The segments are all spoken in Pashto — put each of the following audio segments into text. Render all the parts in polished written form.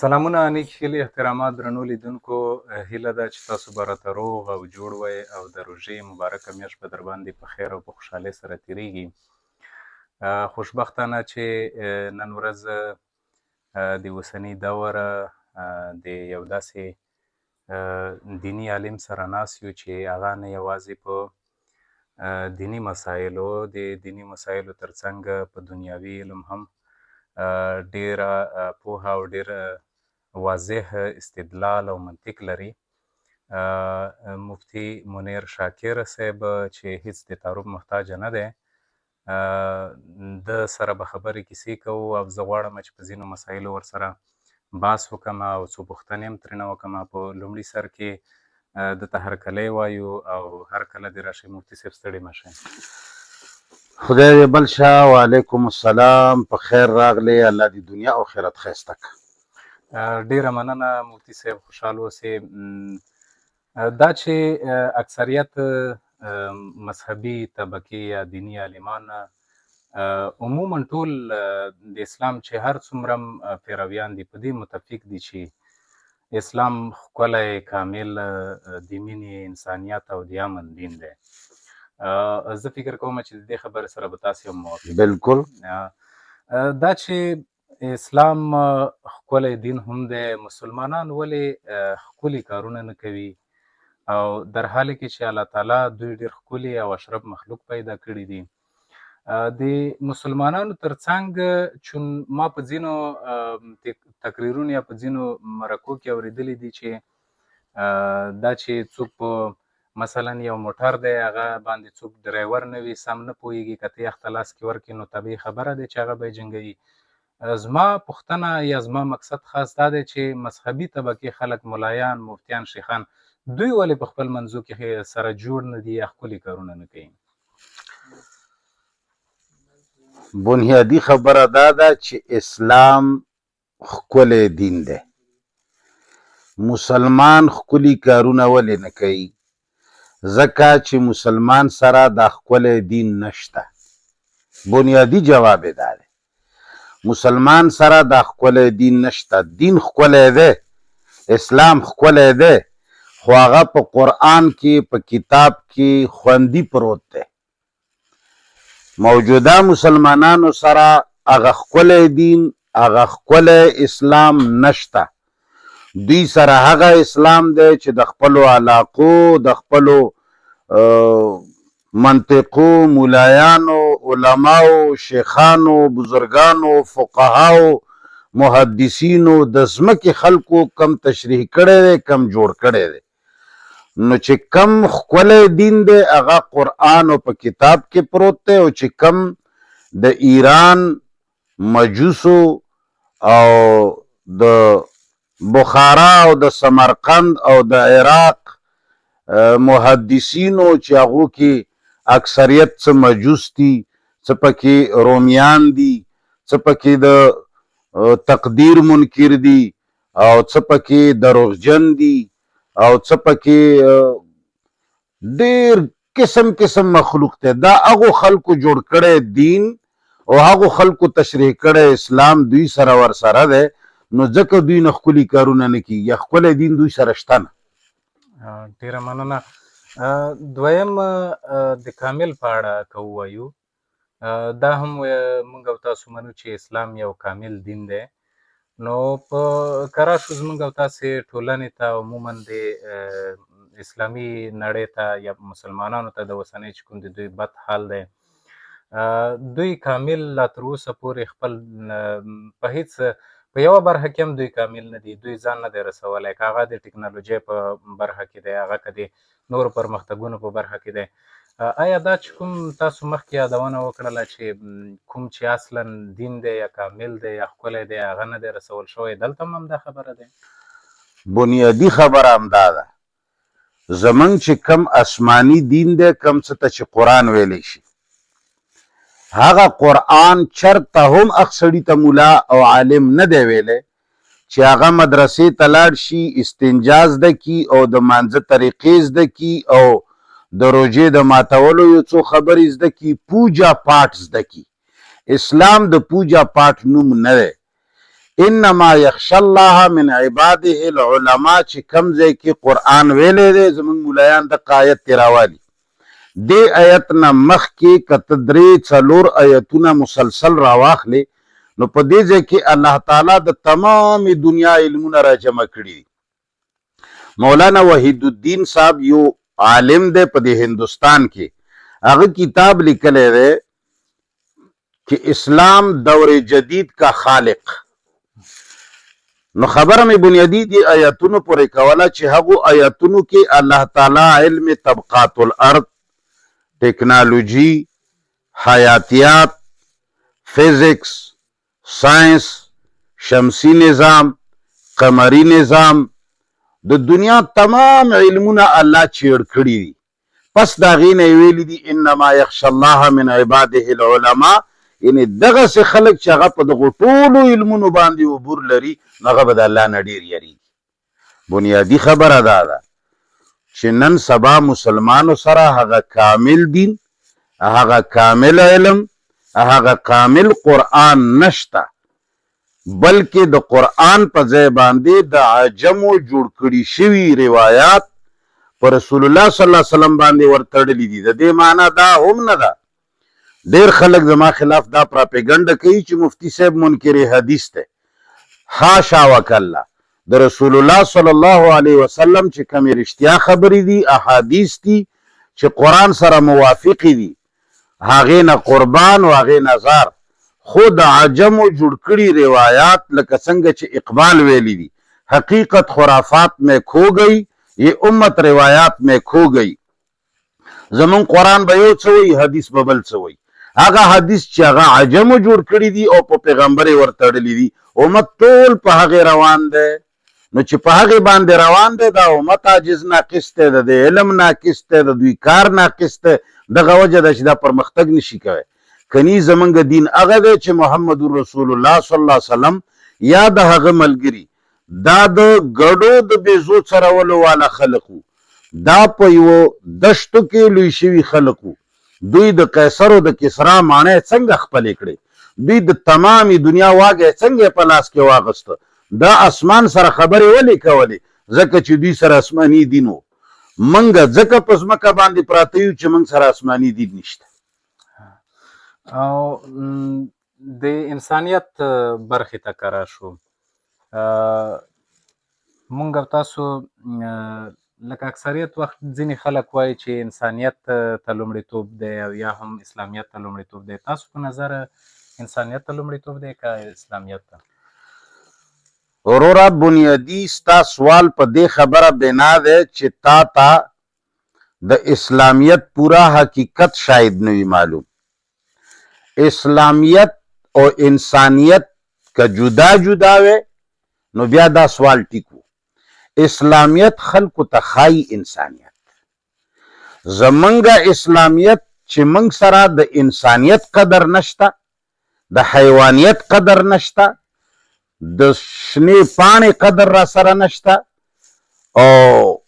سلامونه نیک هیلې احترامات درنو لیدونکو هیله ده چې تاسو به راته روغ او جوړ وئ او د روژې مبارکه میاشت به در باندې په خیر او په خوشحالۍ سره تیریږي. خوشبختانه چې نن ورځ د اوسني دور د یو داسې دیني عالم سره ناست یو چې هغه نه یوازې په دیني مسایلو د دیني مسایلو ترڅنګ په دنیاوي علم هم ډیره پوهه او ډیره واضح استدلال او منطق لري. مفتي منیر شاکر صاحب چې هیڅ د تعارف محتاج نه دی، د سره به خبرې کیسې کوو او زه غواړم چې په ځینو مسایلو ورسره بحث وکړم او څو پوښتنې هم ترېنه وکړم. په لومړي سر کې دته هرکلی وایو او هر کله دې راشئ مفتي صاحب، ستړي مه شئ. خدای دې بل شه. وعلیکم السلام، په خیر راغلی. الله دې دنیا او آخرت ښایسته کړه. ډیره مننه مفتي صاحب، خوشحال اوسئ. دا چې اکثریت مذهبي طبقې یا دیني عالمان عموما ټول د اسلام چې هر څومره پیرویان دي په دې متفق دي چې اسلام ښکلی، کامل، د مینې، انسانیت او د امن دین دی. زه فکر کوم چې د دې خبرې سره به تاسې هم موافق. بالکل. دا چې اسلام ښکلی دین هم دی، مسلمانان ولې ښکلي کارونه نه کوي او در حال کې چې الله تعالی دوی ډېر ښکلي او اشرف مخلوق پیدا کړي دي. د مسلمانانو ترڅنګ چون ما په ځینو تقریرونو یا په ځینو مرکو کې اورېدلی دي چې دا چې څوک په مثلا یو موټر دی هغه باندې څوک ډرایور نه وي، سم نه پوهېږي، که ته یې اخته لاس کې ورکړي نو طبیعي خبره دی چې هغه به یې جنګوي. زما پوښتنه یا زما مقصد خاص دا دی چې مذهبي طبقې خلک، ملایان، مفتیان، شیخان، دوی ولې په خپل منځو کې سره جوړ نه دي یا ښکلي کارونه نه کوي؟ بنیادی خبره دا ده چې اسلام ښکلی دین دی. مسلمان ښکلي کارونه ولې نه کوي؟ ځکه چې مسلمان سره دا ښکلی دین نشته. بنیادی جواب یې دا دی، مسلمان سره دا ښکلی دین نشته. دین ښکلی دی، اسلام ښکلی دی، خو هغه په قرآن کې، په کتاب کې خوندي پروت دی. موجوده مسلمانانو سره هغه ښکلی دین، هغه ښکلی اسلام نشته. دوی سره هغه اسلام دی چې د خپلو علاقو، د خپلو منطقو، مولایانو، علماو، شیخانو، بزرگانو، فقهاو، محدثینو، د ځمکې خلکو کم تشریح کړی دی، کم جوړ کړی دی. نو چې کم ښکلی دین دی هغه قرآن او په کتاب کې پروت دی، او چې کم د ایران مجوسو او د بخارا او د سمرقند او د عراق محدثینو چې هغو کې اکثریت څه مجوس دي، څه پکې رومیان دي، څه پکې د تقدیر منکر دي، او څه پکې دروغجن دي، او څه پکې ډېر قسم قسم مخلوق دی. دا هغو خلکو جوړ کړی دین او هغو خلکو تشریح کړی اسلام دوی سره ورسره دی، نو ځکه دوی نه ښکلي کارونه نه کېږي. ښکلی دین دوی سره شته نه. ډېره مننه. دویم د کامل په اړه که ووایو، دا هم موږ او تاسو منو چې اسلام یو کامل دین دی. نو په کره شو زموږ او تاسې ټولنې ته عموما د اسلامي نړۍ ته یا مسلمانانو ته د اوسنۍ چې کوم د دوی بد حال دی، دوی کامل لا تر اوسه پورې خپل په هیڅ په یوه برخه کې هم دوی کامل نه دي. دوی ځان نه دی رسولی، که هغه د ټکنالوژۍ په برخه کې دی، هغه که د نورو پرمختګونو په برخه کې دی. آیا دا چې کوم تاسو مخکې یادونه وکړله چې کوم چې اصلا دین دی یا کامل دی یا ښکلی دی هغه نه دی رسول شوی، دلته هم همدا خبره دی؟ بنیادي خبره همدا ده. زمونږ چې کم آسماني دین دی، کم څه ته چې قرآن ویلی شي، هغه قرآن چرته هم اخ سړي ته ملا او عالم نه دی ویلی چې هغه مدرسې ته لاړ شي، استنجا زده کي او د مانځه طریقې زده کي او د روژې د ماتولو یو څو خبرې زده کي، پوجا پاټ زده کي. اسلام د پوجا پاټ نوم نه دی. انما یخشى الله من عباده العلماء چې کوم ځای کې قرآن ویلی دی زمونږ مولایان د آیت کې راوالي دې آیت نه مخکې که ته درې څلور آیتونه مسلسل راواخلې نو په دې ځای کې الله تعالی د تمام دنیا علمونه راجمع کړي دي. مولانا وحید الدین صاحب یو عالم دی په دې هندوستان کې هغه کتاب لیکلی دی چې اسلام دور جدید کا خالق. نو خبره مې بنیادی دی آیاتونو پورې کوله چې هغو آیاتونو کې الله تعالی علم طبقات الارض، ټیکنالوجي، حیاتیات، فزکس، ساینس، شمسی نظام، قمری نظام، د دنیا تمام علمونه الله چیړ کړي دي. پس دا غي نه ویلي دي انما یخشى الله من عباده العلماء، یعنی دغه سه خلک چې هغه په دغه ټولو علمونو باندې عبور لري هغه به د الله نه ډېر یریږي. بنیادی خبره دا ده چې نن سبا مسلمانو سره هغه کامل دین، هغه کامل علم، هغه کامل قرآن نشته، بلکې د قرآن په ځای باندې د عجمو جوړ کړي شوي روایات په رسول الله صلی الله علیه وسلم باندې ورتړلي دي. د دې معنی دا هم نه ده، ډیر خلک زما خلاف دا پراپیګنډه کوي چې مفتی صاحب منکر حدیث ته. حاشا وکلا، د رسول الله صلی الله علیه وسلم چې کومې رښتیا خبرې دي احادیث دي چې قرآن سره موافقې دي هغې نه قربان و هغې نظر. خو د عجمو جوړ کړي روایات لکه څنګه چې اقبال ویلی دي حقیقت خرافات میں کھو گئی یہ امت روایات میں کھو گئی. زمون قرآن به یو څه وایي حدیث به بل څه وایي. هغه حدیث چې هغه عجمو جوړ کړي دي او په پیغمبر یې ورتړلي دي امت ټول په هغې روان دی. نو چې په هغې باندې روان دی دا امت عاجز ناقص دی، د علم ناقص دی، د دوی کار ناقص دی. دغه وجه ده چې دا پرمختګ نشي کوی. کنی زمونږ دین هغه دی چې محمد رسول الله صلی الله علیه وسلم یا د هغه ملګري دا د ګډو د بیزو څرولو والا خلق وو، دا په یو دشتو کې لوی شوي خلق وو. دوی د قیصر او د کسرا معنی څنګه خپلې کړې، دوی د تمامي دنیا واګې څنګه په لاس کې واغسته. دا اسمان سره خبرې ولې کولې؟ ځکه چې دوی سره آسماني دین و. منګه ځکه په ځمکه باندې پراته یو چې موږ سره آسماني دین نشته. او د انسانیت برخې ته کره شو. مونږ او تاسو لکه اکثریت وخت ځینې خلک وایي چې انسانیت ته لومړیتوب دی او یا هم اسلامیت ته لومړیتوب دی. تاسو په نظر انسانیت ته لومړیتوب دی که اسلامیت ته؟ وروره بنیادی ستا سوال په دې خبره بنا دی چې تا ته د اسلامیت پورا حقیقت شاید نه وي معلوم. اسلامیت او انسانیت که جدا جدا وي نو بیا دا سوال ټیک و. اسلامیت خلکو ته ښایي انسانیت. زمونږ اسلامیت چې موږ سره د انسانیت قدر نشته، د حیوانیت قدر نشته، د شنې پاڼې قدر را سره نشته او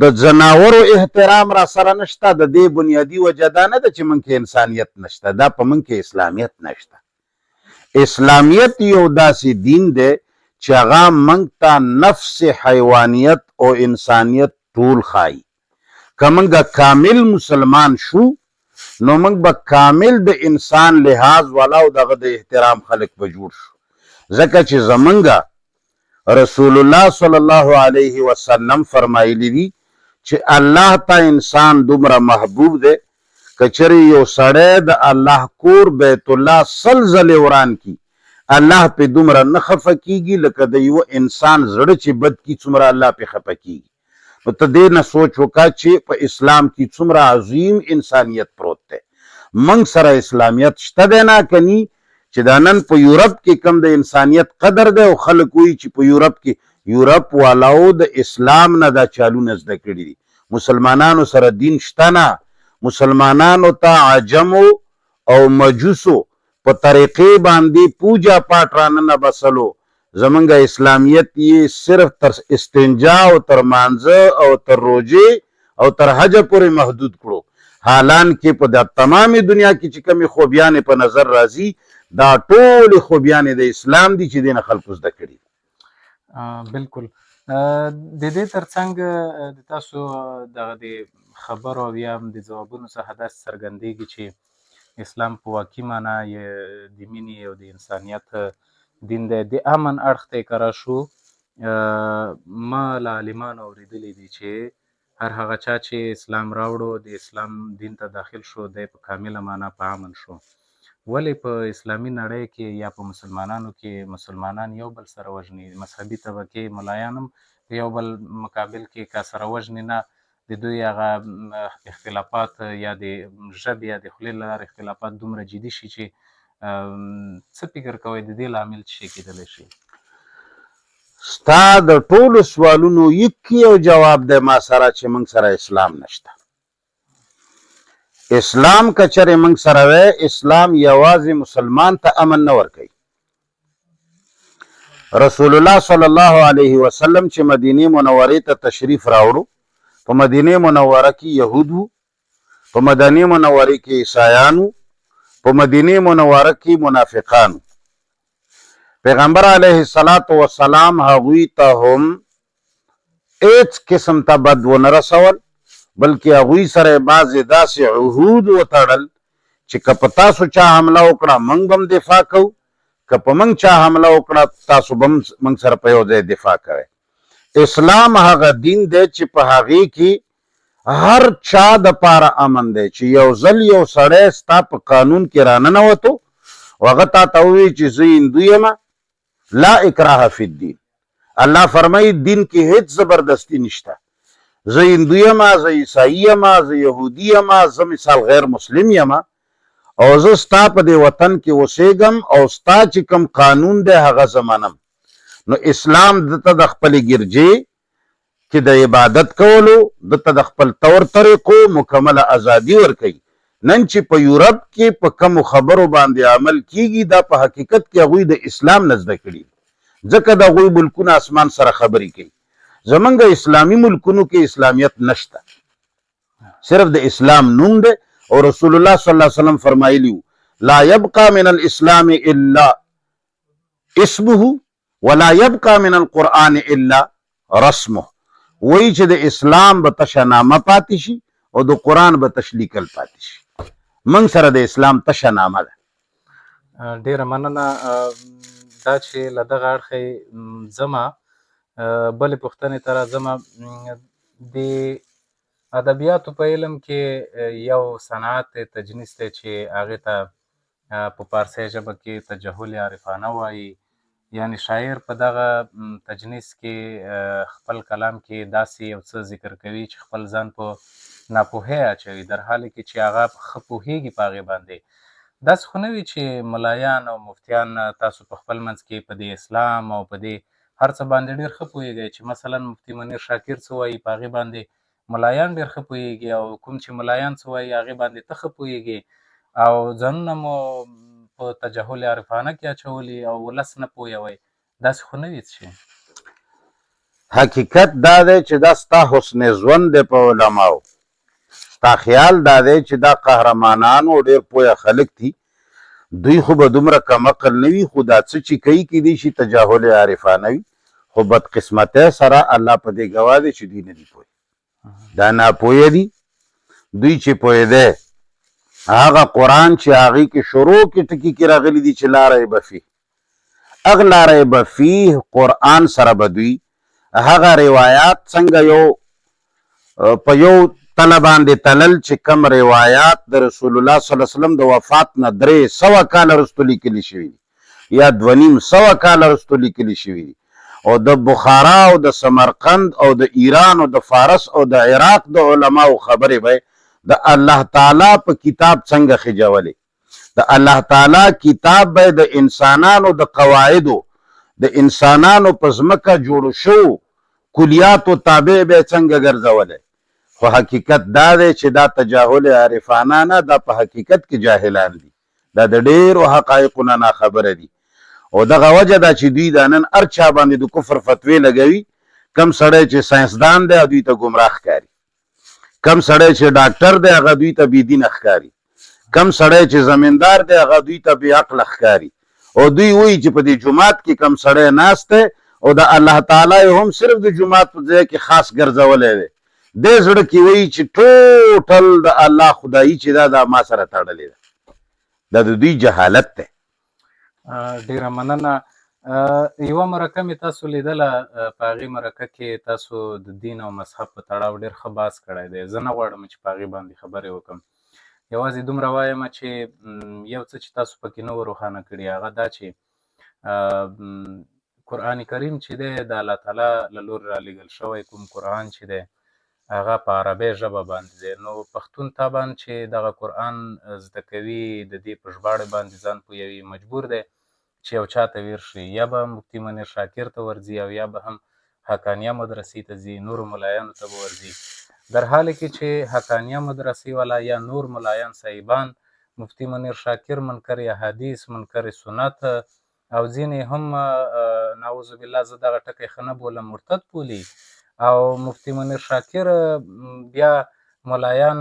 د ځناورو احترام را سره نشته. د دې بنیادی وجه دا نه ده چې موږ کې انسانیت نشته، دا په موږ کې اسلامیت نشته. اسلامیت یو داسې دین دی چې هغه موږ ته نفس حیوانیت او انسانیت ټول ښایي. که موږ کامل مسلمان شو نو موږ به کامل د انسان لحاظ والا او دغه د احترام خلک به جوړ شو. ځکه چې زمونږ رسول الله صلی الله علیه وسلم فرمایلی دي چې الله ته انسان دومره محبوب دی که چېرې یو سړی د الله کور بیت الله سل ځلې وران کي الله پې دومره نه خفه کیږي لکه د یو انسان زړه چې بد کي څومره الله پې خفه کیږي. نو ته دې نه سوچ وکړه چې په اسلام کې څومره عظیم انسانیت پروت دی. موږ سره اسلامیت شته دی نه کني چې دا نن په یورپ کې کم د انسانیت قدر دی او خلک وایي چې په یورپ کې یورپ والاو د اسلام نه دا چالونه زده کړي دي. مسلمانانو سره دین شته نه. مسلمانانو ته عجمو او مجوسو په طریقې باندې پوجا پاټ راننه بسلو. زمونږ اسلامیت یې صرف تر استنجا او تر مانځه او تر روجې او تر حجه پورې محدود کړو. حالان کې په د تمامي دنیا کې چې کومې خوبیانې په نظر راځي دا ټولې خوبیانې د اسلام دي چې دینه خلکو زده کړي. بالکل. د دې ترڅنګ د تاسو دغه د خبرو او یا د ځوابونو څخه داسې څرګندېږي چې اسلام په واقعي معنا د مینې او د انسانیت دین دی. د امن اړخ ته یې که راشو، ما له عالمانو اورېدلی دي چې هر هغه چا چې اسلام راوړو، د اسلام دین ته داخل شو، دی په کامله معنا په امن شو. ولې په اسلامي نړۍ کې یا په مسلمانانو کې مسلمانان یو بل سره وژني، مذهبي طبقې ملایان هم په یو بل مقابل کې که سره وژني نه، د دوی هغه اختلافات یا د ژبې یا د خولې له لارې اختلافات دومره جدي شي چې څه فکر کوئ د دې لامل څه شی کیدلی شي؟ ستا د ټولو سوالونو یو جواب دی ما سره چې موږ سره اسلام نشته. اسلام که چېرې موږ سره وی، اسلام یوازې مسلمان ته امن نه ورکوي. رسول الله صلی الله علیه وسلم چې مدینې منورې ته تشریف راوړو، په مدینې منوره کې یهود وو، په مدینې منورې کې عیسایان وو، په مدینې منوره کې منافقان وو. پیغمبر علیه السلام هغوی ته هم هیڅ قسم ته بد ونه رسول، بلکې هغوی سره بعضې داسې عهود وتړل چې که په تاسو چا حمله وکړه موږ به هم دفاع کوو، که په موږ چا حمله وکړه تاسو به هم موږ سره په یو ځای دفاع کوئ. اسلام هغه دین دی چې په هغې کې هر چا دپاره امن دی چې یو ځل یو سړی ستا په قانون کې راننوتو او هغه تا ته ووایي چې زه هندو یم، لا اکراه فی الدین. الله فرمایي دین کې هیڅ زبردستی نشته. زه هندو یم، زه عیسائی یم، زه یهودي یم، زه مثال غیر مسلم یم او زه ستا په دې وطن کې اوسېږم او ستا چې کوم قانون دی هغه زه منم. نو اسلام دته د خپلې ګرجې کې د عبادت کولو، دته د خپل طور طریقو مکمله ازادي ورکوي. نن چې په یورپ کې په کومو خبرو باندې عمل کیږي، دا په حقیقت کې هغوی د اسلام نه زده کړي، ځکه د هغوی ملکونه اسمان سره خبرې کوي. زمونږ اسلامي ملکونو کې اسلامیت نشته، صرف د اسلام نوم دی. او رسول الله صلی الله علیه وسلم فرمایلی لا یبقى من الاسلام الا اسمه ولا يبقى من القرآن الا رسمه. وایي چې د اسلام به تشه نامه پاتې شي او د قرآن به تش لیکل پاتې شي. موږ سره د اسلام تشه نامه ده. ډیره مننه. دا چې له دغه اړخه ځمه بلې پوښتنې ته راځمه. د ادبیاتو په علم کې یو صنعت تجنیس دی چې هغې ته په پارسۍ ژبه کې تجهل عارفانه وایي، یعنی شاعر په دغه تجنیس کې خپل کلام کې داسې یو څه ذکر کوي چې خپل ځان په ناپوهۍ اچوي، در حالی کې چې هغه ښه پوهېږي په هغې باندې. داسې خو نه وي چې ملایان او مفتیان تاسو په خپل منځ کې په دې اسلام او په دې هر څه باندې ډېر ښه پوهېږئ چې مثلا مفتي منیر شاکر څه وایي په هغې باندې ملایان ډېر ښه پوهېږي، او کوم چې ملایان څه وایي هغې باندې ته ښه پوهېږي، او ځانونه مو په تجهل عارفانه کې اچولي او ولس نه پوهوئ. داسې خو نه وي څه؟ حقیقت دا دی چې دا ستا حسن ژوند دی په علماو. ستا خیال دا دی چې دا قهرمانان او ډېر پوهه خلک دي، دوی خو به دومره کم عقل نه وي، خو دا څه چې کوي کیدای شي تجاهل عارفانه وي، خو بدقسمتۍ سره الله په دې ګواه دی چې دوی نه دي پوه، دا ناپوهه دي. دوی چې پوهېدی هغه قرآن چې هغې کې شروع کې ټکي کې راغلي دي چې لا ریب فیه، هغه لا ریب فیه قرآن سره به دوی هغه روایات څنګه یو په یو تله باندې تلل چې کم روایات د رسول الله صلی الله علیه وسلم د وفات نه 300 کاله وروسته لیکلي شوي دي یا 250 کاله وروسته لیکلي شوي دي، او د بخارا او د سمرقند او د ایران او د فارس او د عراق د علماو خبرې به د الله تعالی په کتاب څنګه خجولې. د الله تعالی کتاب به د انسانانو د قواعدو، د انسانانو په ځمکه جوړ شو کلیاتو تابع به څنګه ګرځولې. خو حقیقت دا دی چې دا تجاهل عارفانه نه، دا په حقیقت کې جاهلان دي، دا د ډېرو حقایقو نه ناخبره دي. او دغه وجه دا چې دوی دا نن هر چا باندې د کفر فتوی لګوي. کم سړی چې ساینسدان دی دوی ته ګمراه ښکاري، کم سړی چې ډاکټر دی هغه دوی ته بېدینه ښکاري، کم سړی چې زمیندار دی هغه دوی ته بې عقله ښکاري او دوی وایي چې په دې جومات کې کم سړی ناست دی او د الله تعالی هم صرف د جومات په ځای کې خاص ګرځولی دی دې زړه کې وایي چې ټوټل د الله خدایي چې دا ما سره تړلې ده دا د دوی جهالت دی. ډیره مننه. یوه مرکه مې تاسو لیدله، په هغې مرکه کې تاسو د دین او مذهب په تړاو ډېر ښه بحث کړی دی. زه نه غواړم چې په هغې باندې خبرې وکړم، یوازې دومره وایم چې یو څه چې تاسو پکې نه و روښانه کړي هغه دا چې قرآن کریم چې دی د الله تعالی له لورې رالیږل شوی کوم قرآن چې دی هغه په عربۍ ژبه باندې دی، نو پښتون طبعا چې دغه قرآن زده کوي د دې په ژباړې باندې ځان پوهوي مجبور دی چې یو چا ته ویر شي، یا به مفتي منیر شاکر ته ورځي او یا به هم حقانیه مدرسې ته ځي، نورو ملایانو ته به ورځي. در حال کې چې حقانیه مدرسې والا یا نور ملایان صاحبان مفتي منیر شاکر منکر حدیث منکر سنت او ځینې هم نعوذ بالله زه دغه ټکی ښه نه بولم مرتد بولي، او مفتي منیر شاکر بیا ملایان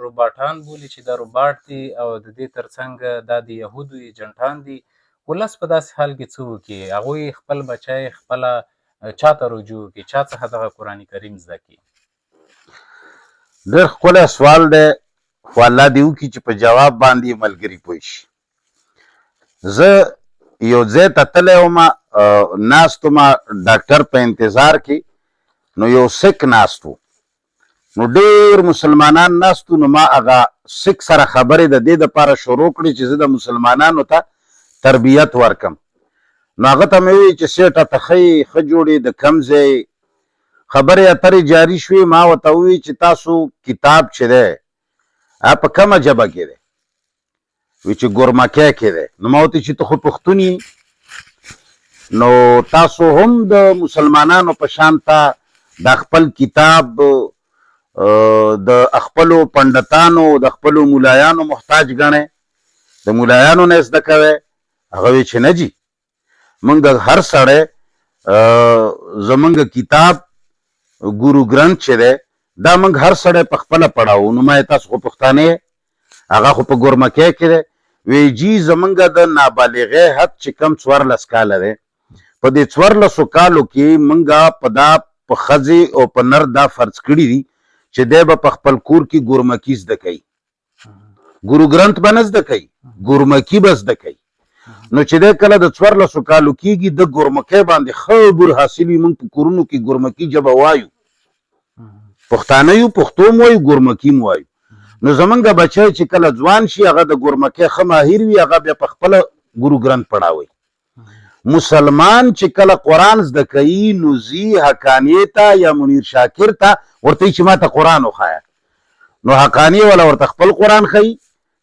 روباټان بولي چې دا روباټ دي او د دې ترڅنګ دا د یهودو ایجنټان دي. ولس په داسې حال کې څه وکړي؟ هغوی خپل بچی خپله چا ته رجوع وکړي؟ چا څخه دغه قرآن کریم زده کړي؟ ډېر ښکلی سوال دی، خو الله دې وکړي چې په جواب باندې ملګري پوه شي. زه یو ځای ته تللی ومه، ناست ومه ډاکټر په انتظار کې، نو یو سک ناست و، نو ډېر مسلمانان ناست وو، نو ما هغه سک سره خبرې د دې دپاره شروع کړې چې زه د مسلمانانو ته تربیت ورکم. نو هغه ته مې وویل چې سیټه ته ښه جوړې د کم ځای خبرې اترې جاري شوې. ما ورته وویل چې تاسو کتاب چې دی هغه په کومه ژبه کې دی؟ وی چې ګورمکی کې دی. نو ما ورته چې ته خو پښتون یې، نو تاسو هم د مسلمانانو په شان ته د خپل کتاب د خپلو پنډتانو د خپلو ملایانو محتاج ګڼئ، د ملایانو نه زده کوئ؟ هغه وی چې نه جي، موږ هر سړی زمونږ کتاب ګورو ګرنث چې دی دا موږ هر سړی په خپله پړاو. نو ما تاسو خو پښتانه یې؟ هغه خو په ګورمکی کې دی. وی جي زمونږ د نابالغۍ حد چې کم 14 کاله دی، په دې 14 کالو کې موږ په دا په ښځې او په نر دا فرض کړي دي چې دی به په خپل کور کې ګورمکي زده کوي، ګورو ګرنث به نه زده کوي، ګورمکي به زده کوي. نو چې دی کله د 14 کالو کېږي د ګورمکی باندې ښه بور حاصل وي، موږ په کورونو کې ګورمکي ژبه وایو، پښتانه یو، پښتو م وایو، ګورمکي م وایو. نو زمونږ بچی چې کله ځوان شي هغه د ګورمکی ښه ماهر وي، هغه بیا په خپله ګورو ګرنث پړاوی. مسلمان چې کله قرآن زده کوي نو ځي حقانیې ته یا منیر شاکر ته، ورته چې ما ته قرآن وښایه. نو حقانیې والا ورته خپل قرآن ښیي،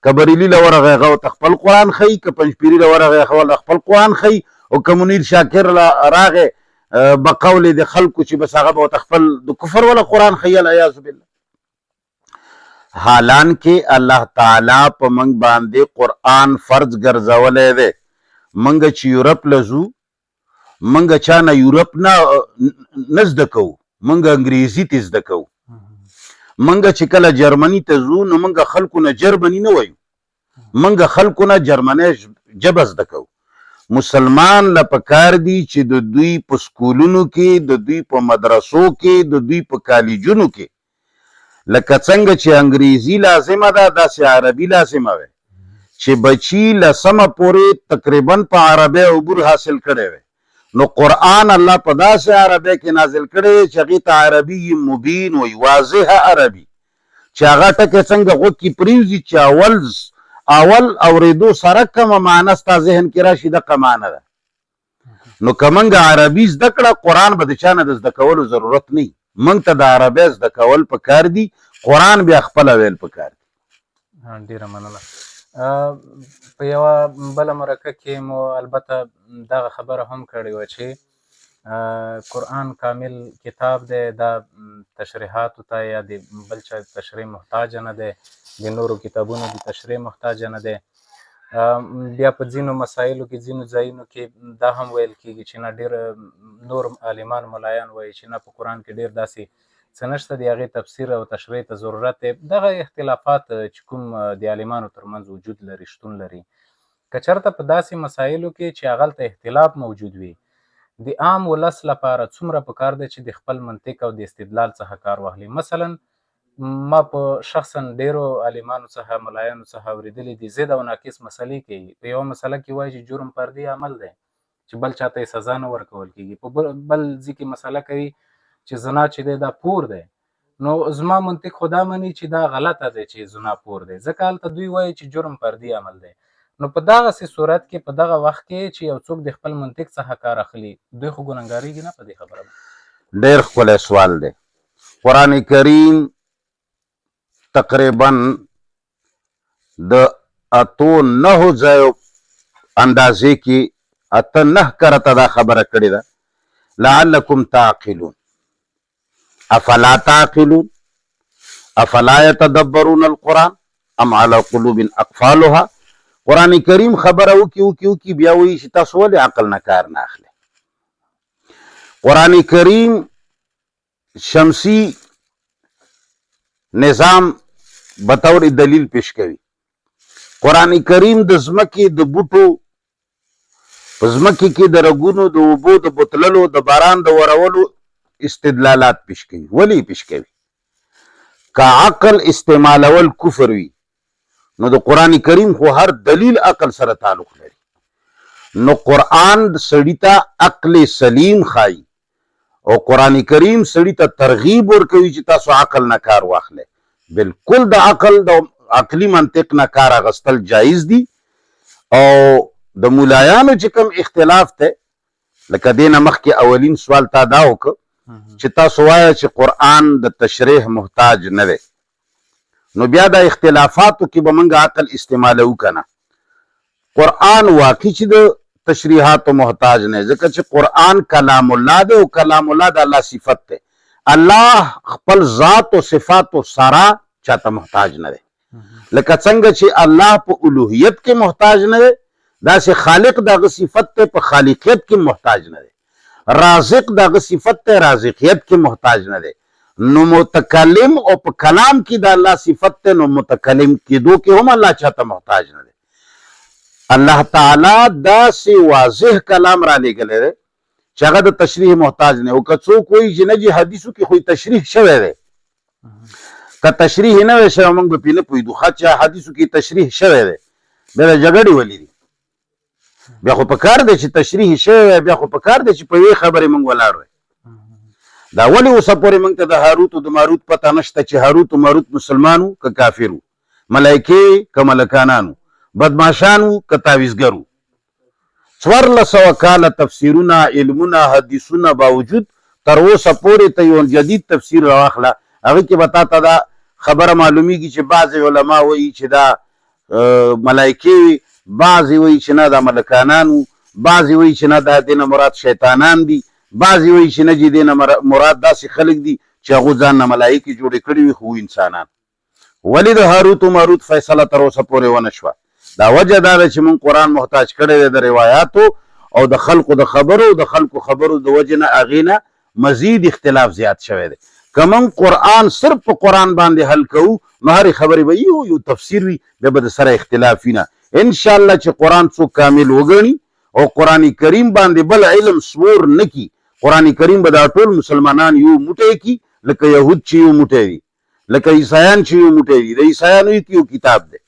که بریلي له ورغی هغه ورته خپل قرآن ښیي، که پنجپیري له ورغی هغه ورته خپل قرآن ښیي، او که منیر شاکر راغی بقول د خلکو چې بس هغه به ورته خپل د کفر والا قرآن ښیي. العیاذ بالله. حالان کې الله تعالی په موږ باندې قرآن فرض ګرځولی دی. منګه چې یورپ لزو، منګه چا نه یورپ نه زده کوو، منګه انګریزي ته زده کوو. منګه چې کله جرمني ته ځو نو منګه خلکو نه جرمني نه وایو، منګه خلکو نه جرمنۍ ژبه زده کوو. مسلمان له پکار دي چې د دوی په سکولونو کې، د دوی په مدرسو کې، د دوی په کالجونو کې لکه څنګه چې انګریزي لازمه ده داسې عربي لازمه وي، چې بچی لسمه پورې تقریبا په عربی عبور حاصل کړی وي. نو قرآن الله په داسې عربی کې نازل کړی چې هغې ته عربي مبین وي، واضح عربي، چې هغه ټکی څنګه غوږ کې پرېوځي چې اول اورېدو سره کومه معنی ستا ذهن کې راشي دغه معنی ده. نو که موږ عربي زده کړه قرآن به د چا نه د زده کولو ضرورت نه وي، موږ ته د عربی زده کول پکار دي، قرآن بیا خپله ویل پکار دي. ډېره مننه. په یوه بله مرکه کې مو البته دغه خبره هم کړې وه چې قرآن کامل کتاب دی، دا تشریحاتو ته یا د بل چا تشریح محتاجه نه دی، د نورو کتابونو د تشریح محتاجه نه دی. بیا په ځینو مسایلو کې ځینو ځایونو کې دا هم ویل کېږي چې نه ډېر نور عالمان ملایان وایي چې نه په قرآن کې ډېر داسې څه نشته د هغې تفسیر او تشریح ته ضرورت دی. دغه اختلافات چې کوم د عالمانو ترمنځ وجود لري، شتون لري، که چېرته په داسې مسایلو کې چې هغلته اختلاف موجود وي، د عام ولس لپاره څومره پکار دی چې د خپل منطق او د استدلال څخه کار واخلي. مثلا ما په شخصا ډیرو عالمانو څخه، ملایانو څخه اورېدلي دي ضد او ناقص مسلې کوي. په یوه مسله کې وایي چې جرم فردي عمل دی چې بل چاته یې سزا نه ورکول کېږي، په بل ځای کې مسله کوي چې زنا چې دی دا پور دی. نو زما منطق خو دا مني چې دا غلطه دی چې زنا پور دی، ځکه هلته دوی وایي چې جرم فردي عمل دی. نو په دغسې صورت کې په دغه وخت کې چې یو څوک د خپل منطق څخه کار اخلي، دوی خو ګنهګارېږي نه په دې خبره باندې. ډېر ښکلی سوال دی. قرآن کریم تقریبا د 8-9 ځایو اندازې کې 8-9 کرته دا خبره کړې ده، لعلکم تعقلون. افلا تعقلون افلا يتدبرون القرآن ام على قلوب اقفالها. قرآن کریم خبره وکي بیا وایي چې تاسو ولې عقل نه کار نه اخلئ. قرآن کریم شمسی نظام بطور دلیل پیش کوي. قرآن کریم د ځمکې د بوټو په ځمکې کې د رګونو د اوبو د بوتللو د باران د ورولو استدلالات پیش کوي. ولې پیش کوي؟ که عقل استعمالول کفر وي نو د قرآن کریم خو هر دلیل عقل سره تعلق لري. نو قرآن سړي ته عقل سلیم ښایي او قرآن کریم سړي ته ترغیب ورکوي چې تاسو عقل نه کار واخلئ. بالکل د عقلي منطق نه کار اخیستل جایز دي. او د مولایانو چې کوم اختلاف دی، لکه دې نه مخکې اولین سوال تا دا وکړه چې تاسو وایه چې قرآن د تشریح محتاج نه دی، نو بیا د اختلافاتو کې به موږ عقل استعمالو که نه. قرآن واقعي چې د تشریحاتو محتاج نه، ځکه چې قرآن کلام الله دی او کلام الله د الله صفت دی. الله خپل ذات او صفاتو سره چاته محتاج نه دی. لکه څنګه چې الله په الوهیت کې محتاج نه دی، داسې خالق دغه صفت ته په خالقیت کې محتاج نه دی. رازق دغه صفت ته رازقیت کې محتاج نه دی. نو متکلم او په کلام کې د الله صفت ته، نو متکلم کېدو کې هم الله چاته محتاج نه دی. الله تعالی داسې واضح کلام را لېږلی دی چې هغه د تشریح محتاج نه. او که څوک وایي چې نه جي حدیثو کې خو تشریح شوی دی، که تشریح نه وی شوی موږ به پرې نه پوهېدو. ښه چې حدیثو کې تشریح شوی دی، بیا د جګړې ولې دي؟ بیا خو پکار دی چې تشریح شوی وی، بیا خو پکار دی چې په یوې خبرې موږ ولاړ وی. دا ولې اوسه پورې موږ ته د هاروت او د ماروت پته نشته چې هاروت او ماروت مسلمان وو که کافر وو، ملایکې که ملکانان وو، بدماشان وو که تعویذګر وو. 1400 کاله تفسیرونه، علمونه، حدیثونه باوجود تر اوسه پورې ته یو جدید تفسیر راواخله، هغې کې به تا ته دا خبره معلومیږي چې بعضې علما وایي چې دا ملایکې وي، بعضې وایي چې نه دا ملکانان وو، بعضې وایي چې نه دا دې نه مراد شیطانان دي، بعضې وایي چې نه جي دې نه مراد داسې خلک دي چې هغو ځان نه ملایکې جوړې کړي وي خو انسانان. ولې د هاروت و ماروت فیصله تر اوسه پورې ونه شوه؟ دا وجه دا ده چې موږ قرآن محتاج کړی دی د روایاتو او د خلقو د خبرو د خبرو د وجې نه هغې نه مزید اختلاف زیات شوی دی. که موږ قرآن صرف په قرآن باندې حل کوو نو هرې خبرې به یو تفسیر وي، بیا به د سره اختلاف وي نه. انشاءالله چې قرآن څوک کامل وګڼي او قرآن کریم باندې بل علم سور نه کي، قرآن کریم به دا ټول مسلمانان یو موټی کي، لکه یهود چې یو موټی دي، لکه عیسایان چې یو موټی دي. د عیسایانو یو کتاب دی،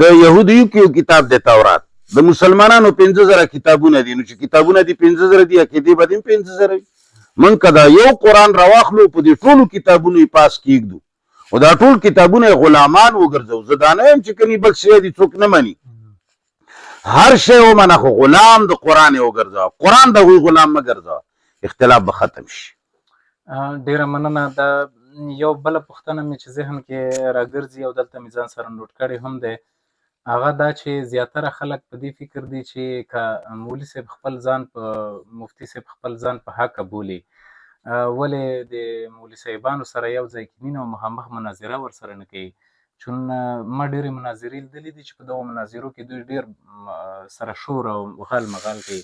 د یهودو یو کتاب دی تورات، د مسلمانانو 5000 کتابونه دي. نو چې کتابونه دي 5000 دي، عقیدې به دي 5000 وي. موږ که دا یو قرآن راواخلو په دې ټولو کتابونو یې پاس کېږدو او دا ټول کتابونه یې غلامان وګرځو، زه دا نه یم چې کني بل شی دي څوک نه مني، هر شی ومنه خو غلام د قرآن یې وګرځوه، قرآن د هغوی غلام مه ګرځوه، اختلاف به ختم شي. ډیره مننه. دا یو بله پوښتنه مې چې ذهن کې راګرځي او دلته مې ځان سره نوټ کړې هم دی، هغه دا چې زیاتره خلک په دې فکر دي چې که مولي صاحب خپل ځان په مفتي صاحب خپل ځان په حقه بولي، ولې د مولي صاحبانو سره یو ځای کیني او مخامخ مناظره ورسره نه کوي؟ چون ما ډېرې مناظرې لیدلې دي چې په دغو مناظرو کې دوی ډېر سره شور او غل مغل کوي.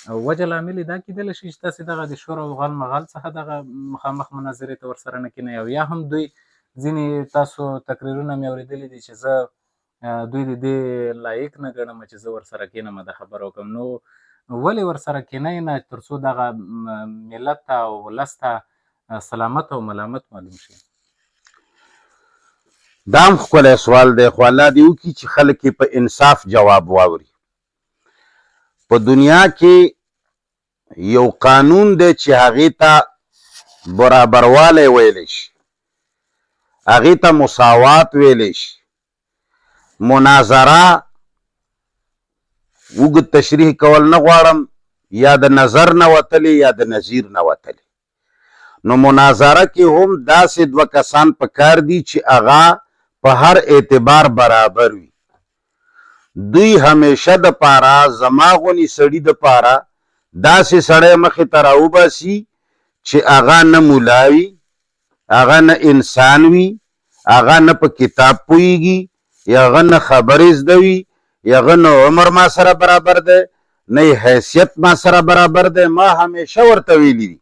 وجه لامل یې دا کیدلی شي چې تاسې دغه د شور او غل مغال څخه دغه مخامخ مناظرې ته ورسره نه کینئ، او یا هم دوی ځینې تاسو تقریرونه مې اورېدلي دي چې زه دوی د دې لایق نه ګڼم چې زه ورسره کینم دا خبره وکړم. نو ولې ورسره کینئ نه تر څو دغه ملت ته او ولس ته سلامت او ملامت معلوم شي؟ دا هم ښکلی سوال دی، خو الله دې وکړي چې خلک یې په انصاف جواب واوري. په دنیا کې یو قانون دی چې هغې ته برابروالی ویلی شي، هغې ته مساوات ویلی شي. مناظره اوږد تشریح کول نه غواړم، یا د نظر نه وتلی یا د نظیر نه وتلی. نو مناظره کې هم داسې دوه کسان پکار دي چې هغه په هر اعتبار برابر وي. دوی همیشه د پاره زما غونې سړي د پاره داسې سړی مخې ته راوباسي چې هغه نه مولا وي، هغه نه انسان وي، هغه نه په کتاب پوهیږي، یا هغه نه خبرې زده وي، یا هغه نه عمر ما سره برابر دی، نه حیثیت ما سره برابر دی. ما همیشه ورته ویلي دي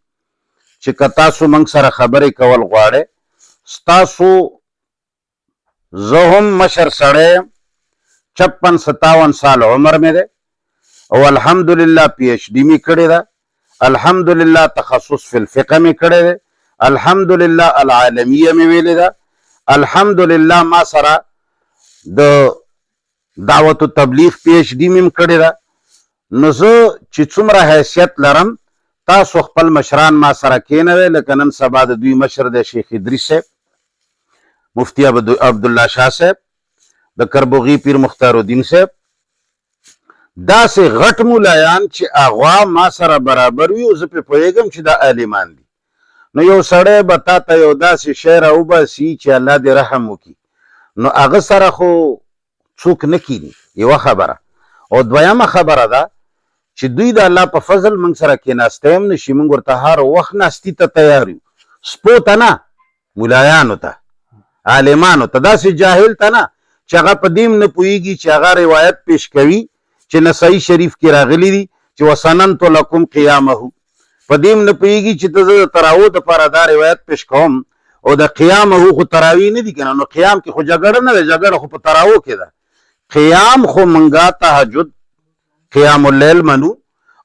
چې که تاسو موږ سره خبرې کول غواړئ، ستاسو زه هم مشر سړی یم، 56-57 سال عمر مې دی، او الحمدلله پی ایچ ډي مې کړې ده، الحمدلله تخصص فی الفقه مې کړی دی، الحمدلله العالمیه مې ویلې ده، الحمدلله ما سره د دعوت و تبلیغ پی ایچ ډي مې کړې ده. نو زه چې څومره حیثیت لرم، تاسو خپل مشران ما سره کېنوئ، لکه نن سبا د دوی مشر دی شیخ ادریس صاحب، مفتی عبدالله شاه صاحب، د کربوغي پیر مختار الدین صاحب، داسې غټ مولایان چې هغه ما سره برابر وي، او زه پرې پوهېږم چې دا عالمان دي. نو یو سړی به تا ته یو داسې شی راوباسي چې الله دې رحم وکړي، نو هغه سره خو څوک نه کیني. یوه خبره. او دویمه خبره ده چې دوی د الله په فضل موږ سره کېناستی هم نشي، موږ ورته هر وخت ناستي ته تیار یو. سپو ته نه، مولایانو ته، عالمانو ته، داسې جاهل ته نه چې هغه په دې نه پوهېږي چې هغه روایت پیش کوي چې نسائی شریف کې راغلی دي چې وسننت لکم قیامه، په دې نه پوهېږي چې زه د تراویح دپاره دا روایت پیش کوم، او د قیامه خو تراویح نه دي که نه. نو قیام کې خو جګړه نه ده، جګړه خو په تراویح کې ده. قیام خو منګه تهجد قیام اللیل منو،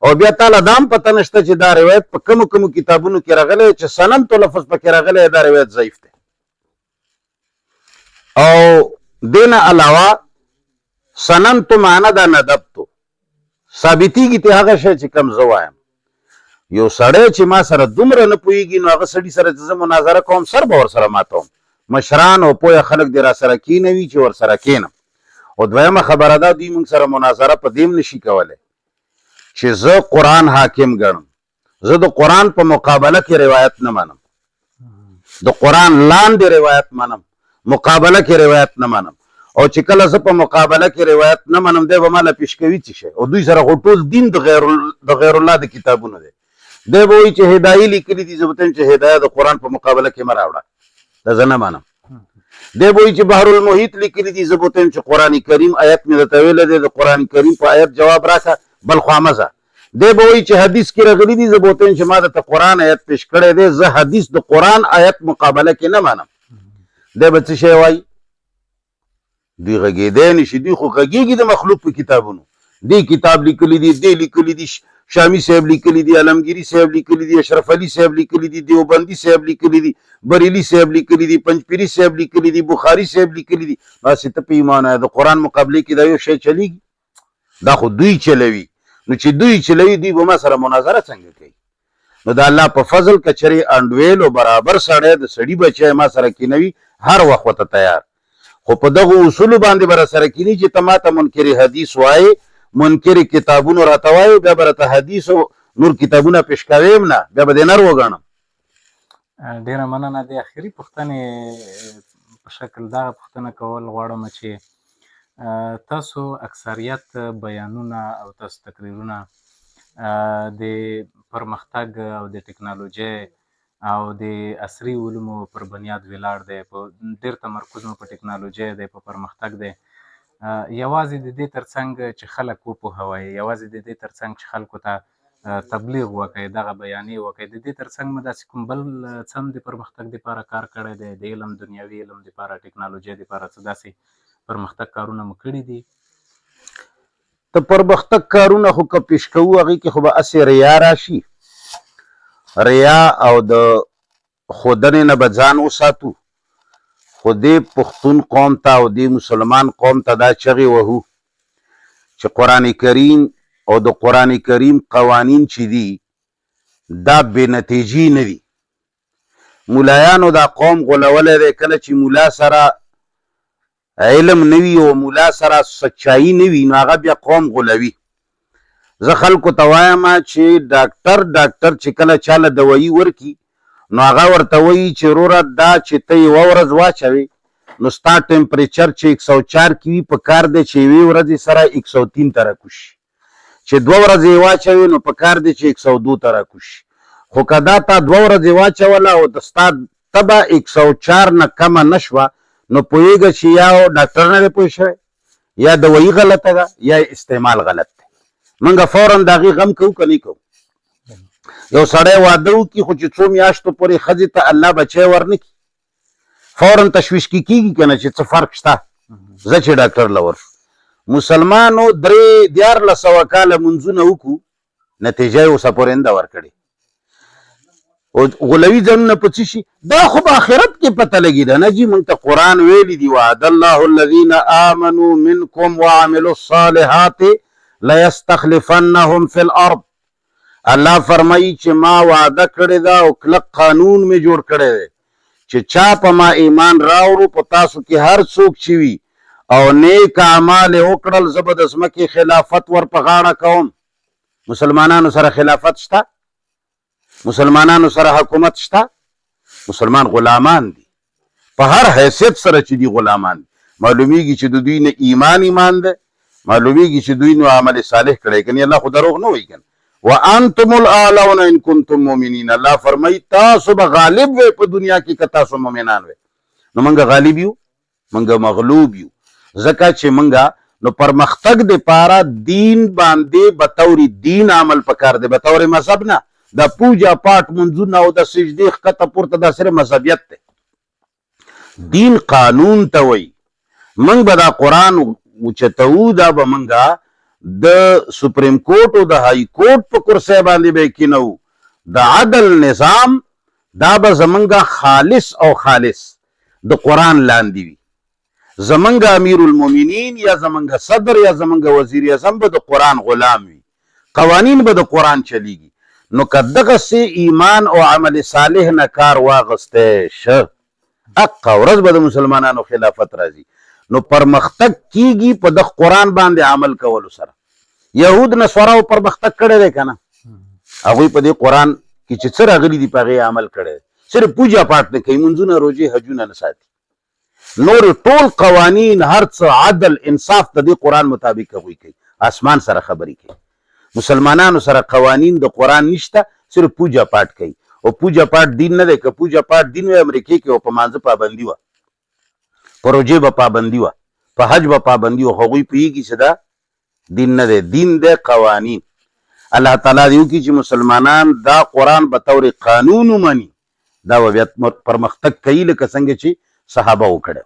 او بیا تعالی دا هم پته نشته چې دا روایت په کومو کتابونو کې راغلی چې سننتو لفظ پکې راغلی، دا روایت ضعیف دی. او دین علاوه سننتو معنا دا ندبتو، ثابتېږي ته هغه شی چې کم زه وایم. یو سړی چې ما سره دومره نه پوهېږي، نو هغه سړي سره چې زه مناظره کوم، سر به ورسره ماتوم. مشران او پوهه خلک دې راسره کېنوي چې ورسره کېنم. او دویمه خبره ده، دوی موږ سره مناظره په دې نشي کولی چې زه قرآن حاکم ګڼم. زه د قرآن په مقابله کې روایت نه منم، د قرآن لاندې روایت منم، مقابله کې روایت نه منم. او چې کله زه په مقابله کې روایت نه منم، دی به ماله پیش کوي څه شی. او دوی سره خو ټول دین د غیر الله د کتابونه دی. دی به وایي چې هدایه لیکلي دي، زه به ته چې هدایه د قرآن په مقابله کې مه راوړه، دا زه نه منم. دی به وایي چې بحر المحیط لیکلي دي، زه به ته چې قرآن کریم آیت مې درته ویلی دی، د قرآن کریم په آیت جواب راکړه، بل خوا مه ځه. دی به وایي چې حدیث کې راغلي دي، زه به ته چې ما درته قرآن آیت پیش کړی دی، زه حدیث د قرآن آیت مقابله کې نه منم. دی به څه شی وایي؟ دوی غږېدی نشي، دوی خو غږېږي د مخلوق په کتابونو. دی کتاب لیکلی دي، دی لیکلی دي، شامی صاحب لیکلی دي، علمگیری صاحب لیکلی دي، اشرف علي صاحب لیکلی دي، دیوبندي صاحب لیکلی دي، بریلی صاحب لیکلی دي، پنجپیری صاحب لیکلی دي، بخاري صاحب لیکلی دي. باسې ته په ایمان آیا د قرآن مقابلې کې دا یو شی چلیږي؟ دا خو دوی چلوي. نو چې دوی چلوي، دوی به ما سره مناظره څنګه کوي؟ نو د الله په فضل کچرې انډویل او برابر سړی د سړي بچی ما سره کینوي، هر وخت ورته تیار. خو په دغه اصولو باندې به راسره کیني چې ته ما ته منکر حدیث وایې، منکر کتابونو راته وایې، بیا به راته حدیث او نور کتابونه پیش کوې نه، بیا به دې نر وګڼم. ډېره مننه. د اخري پوښتنې په شکل دغه پوښتنه کول غواړم چې تاسو اکثریت بیانونه او تاسو تقریرونه د پرمختګ او د ټکنالوژۍ او د عصري علومو پر بنیاد ولاړ دی، په ډېر تمرکز مو په ټکنالوژۍ دی، په پرمختګ دی. یوازې د دې ترڅنګ چې خلک وپوهوئ، یوازې د دې ترڅنګ چې خلکو ته تبلیغ وکړئ، دغه بیانیې وکړئ. د دې ترڅنګ مو داسې کوم بل څه هم د پرمختګ دپاره کار کړی دی، د علم دنیوي علم دپاره، ټکنالوژۍ دپاره څه داسې پرمختګ کارونه مو کړي دي؟ ته پرمختګ کارونه خو که پیش کوو هغې کې خو به هسې ریا راشي، ریا او د ښودنې نه به ځان وساتو. خو دې پښتون قوم ته او دې مسلمان قوم ته دا چغې وهو چې قرآن کریم او د قرآن کریم قوانین چې دي دا بې نتیجې نه دي. ملایانو دا قوم غولولی دی، کله چې ملا سره علم نه وي او ملا سره سچایي نه وي نو هغه بیا قوم غولوي. زه خلکو ته وایم چې ډاکټر چې کله چاله دوایي ورکي نو هغه ورته وایي چې وروره دا چې ته یوه ورځ واچوې نو ستا ټمپریچر چې 104 کې وي په کار دی چې یوې ورځې سره 103 ته راکوشي، چې 2 ورځې یې واچوې نو په کار دی چې 102 ته راکوشي. خو که دا تا 2 ورځې واچوله او د ستا تبه 104 نه کمه نه شوه نو پوهېږه چې یا ډاکټر نه دی پوه شوی، یا دوایي غلطه ده، یا استعمال غلط دی. موږ فوراً د هغې غم کوو که نه کوو؟ یو سړی واده وکړي خو چې څو میاشتو پورې ښځې ته الله بچی ورنه کړي فوراً تشویش کېږي که نه چې څه فرق شته، زه چې ډاکټر له ورشو. مسلمانو 1400 کاله منځونه وکړو، نتیجه یې اوسه پورې نه ده ورکړې. او غولوي ځانونه په څه شي؟ دا خو په آخرت کې پته لګېده نه جي. موږ ته قرآن ویلي دي وعد الله الذین آمنوا منکم وعملوا الصالحات لیستخلفنهم فی الارض. الله فرمایي چې ما وعده کړې ده او کلک قانون مې جوړ کړی دی چې چا په ما ایمان راوړو په تاسو کې هر څوک چې وي او نیک اعمال یې وکړل زه به د ځمکې خلافت ور په غاړه کوم. مسلمانانو سره خلافت شته؟ مسلمانانو سره حکومت شته؟ مسلمان غلامان دي، په هر حیثیت سره چې دي غلامان دي. معلومیږي چې د دوی نه ایمان ده، معلومیږي چې دوی نو عمل صالح کړی، کنی الله خو دروغ نه وایي کنه. وانتم الاعلون ان کنتم مؤمنین. الله فرمایي تاسو به غالب وئ په دنیا کې که تاسو مؤمنان وئ. نو موږ غالب یو؟ موږ مغلوب یو. ځکه چې موږ نو پرمختګ دپاره دین باندې بطور دین عمل پکار دی، بطور مذهب نه. د پوجا پاټ منځونه او د سجدې ښکته پورته دا صرف مذهبیت دی. دین قانون ته وایي. موږ به دا قرآن اوچتوو، دا به موږ د سپریم کورټ او د های کورټ په کرسۍ باندې به یې کینوو. د عدل نظام دا به زمونږ خالص او خالص د قرآن لاندې وي. زمونږ امیر المؤمنین یا زمونږ صدر یا زمونږ وزیر اعظم به د قرآن غلام وي، قوانین به د قرآن چلیږي. نو که دغسې ایمان او عمل صالح نه کار واغستی شه حقه ورځ به د مسلمانانو خلافت راځي. نو پرمختګ کیږي په د قرآن باندې عمل کولو سره. یهود نصاراو پرمختګ کړی دی که نه؟ هغوی په دې قرآن کې چې څه راغلي دي په هغې عمل کړی دی. صرف پوجا پاټ نه کوي، منځونه روژې حجونه نه ساتي. نور ټول قوانین هر څه عدل انصاف د دې قرآن مطابق هغوی کوي. آسمان سره خبرې کوي. مسلمانانو سره قوانین د قرآن نشته، صرف پوجا پاټ کوي. او پوجا پاټ دین نه دی. که پوجا پاټ دین وی امریکې کې او په مانځه پابندي وه، په روژې به پابندي وه، په حج به پابندي وه، هغوی پوهېږي چې دا دین نه دی. دین دی قوانین. الله تعالی دې وکړي چې مسلمانان دا قرآن به طور قانون ومني، دا به بیا پرمختګ کوي لکه څنګه چې صحابه وکړی.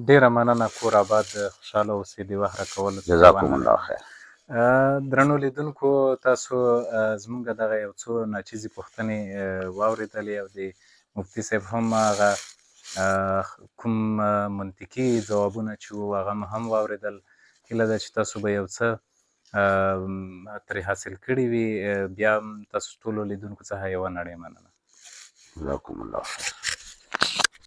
ډېره مننه کور آباد خوشحاله اوسئ د وخت راکولو. جزاکم الله خیر. درنو لیدونکو، تاسو زموږ دغه یو څو ناچیزې پوښتنې واورېدلې او د مفتي صاحب هم هغه کوم منطقي ځوابونه چې وو هغه مو هم واورېدل. هیله ده چې تاسو به یو څه ترې حاصل کړي وي. بیا هم تاسو ټولو لیدونکو څخه یوه نړۍ مننه. جزاکم الله خیر.